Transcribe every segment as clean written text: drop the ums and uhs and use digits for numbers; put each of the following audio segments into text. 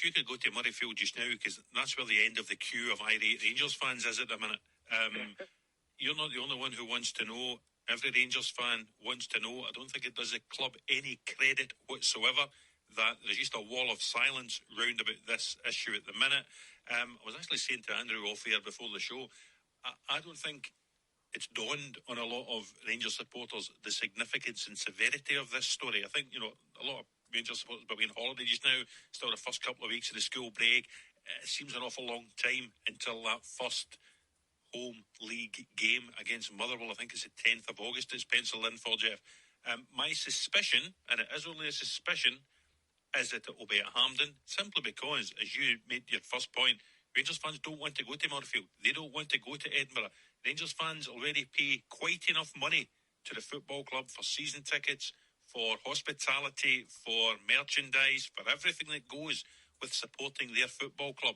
you could go to Murrayfield just now, because that's where the end of the queue of irate Rangers fans is at the minute. You're not the only one who wants to know. Every Rangers fan wants to know. I don't think it does the club any credit whatsoever that there's just a wall of silence round about this issue at the minute. I was actually saying to Andrew off air before the show, I don't think it's dawned on a lot of Rangers supporters the significance and severity of this story. I think, a lot of Rangers supporters have been on holiday just now, still the first couple of weeks of the school break. It seems an awful long time until that first home league game against Motherwell. I think it's the 10th of August it's penciled in for, Jeff. My suspicion, and it is only a suspicion, is that it will be at Hampden, simply because, as you made your first point, Rangers fans don't want to go to Murrayfield. They don't want to go to Edinburgh. Rangers fans already pay quite enough money to the football club for season tickets, for hospitality, for merchandise, for everything that goes with supporting their football club.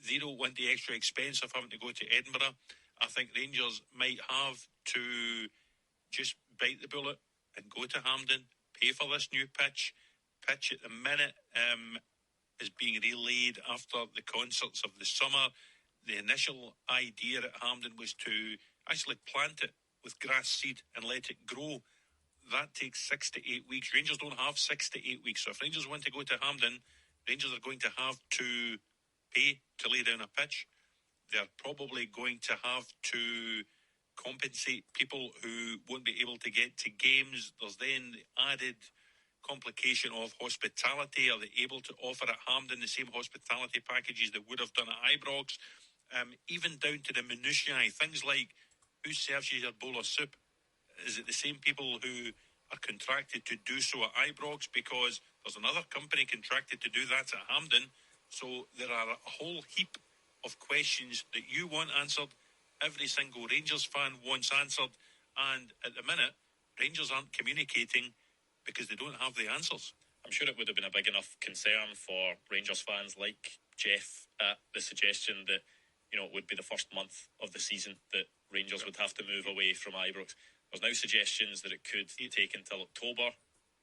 They don't want the extra expense of having to go to Edinburgh. I think Rangers might have to just bite the bullet and go to Hampden, pay for this new pitch. Pitch at the minute is being relayed after the concerts of the summer. The initial idea at Hampden was to actually plant it with grass seed and let it grow. That takes 6 to 8 weeks. Rangers don't have 6 to 8 weeks. So if Rangers want to go to Hampden, Rangers are going to have to pay to lay down a pitch. They're probably going to have to compensate people who won't be able to get to games. There's then the added complication of hospitality. Are they able to offer at Hampden the same hospitality packages they would have done at Ibrox? Even down to the minutiae, things like who serves you your bowl of soup? Is it the same people who are contracted to do so at Ibrox? Because there's another company contracted to do that at Hampden. So there are a whole heap of questions that you want answered. Every single Rangers fan wants answered. And at the minute, Rangers aren't communicating because they don't have the answers. I'm sure it would have been a big enough concern for Rangers fans like Jeff at the suggestion that, it would be the first month of the season that Rangers would have to move away from Ibrox. There's now suggestions that it could take until October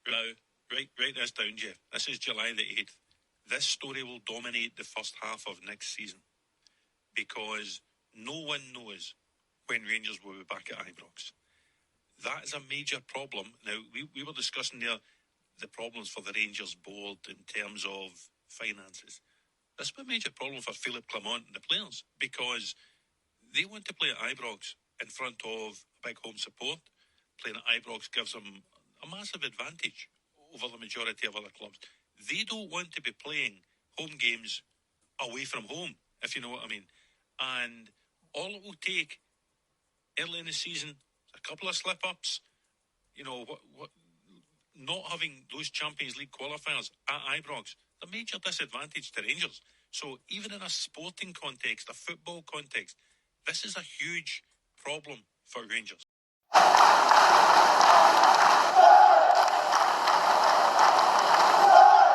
now. Write this down, Jeff. This is July the 8th. This story will dominate the first half of next season because no one knows when Rangers will be back at Ibrox. That is a major problem. Now, we were discussing there the problems for the Rangers board in terms of finances. This is a major problem for Philippe Clement and the players because they want to play at Ibrox in front of a big home support. Playing at Ibrox gives them a massive advantage over the majority of other clubs. They don't want to be playing home games away from home, if you know what I mean. And all it will take early in the season, a couple of slip-ups, not having those Champions League qualifiers at Ibrox, a major disadvantage to Rangers. So even in a sporting context, a football context, this is a huge problem for Rangers.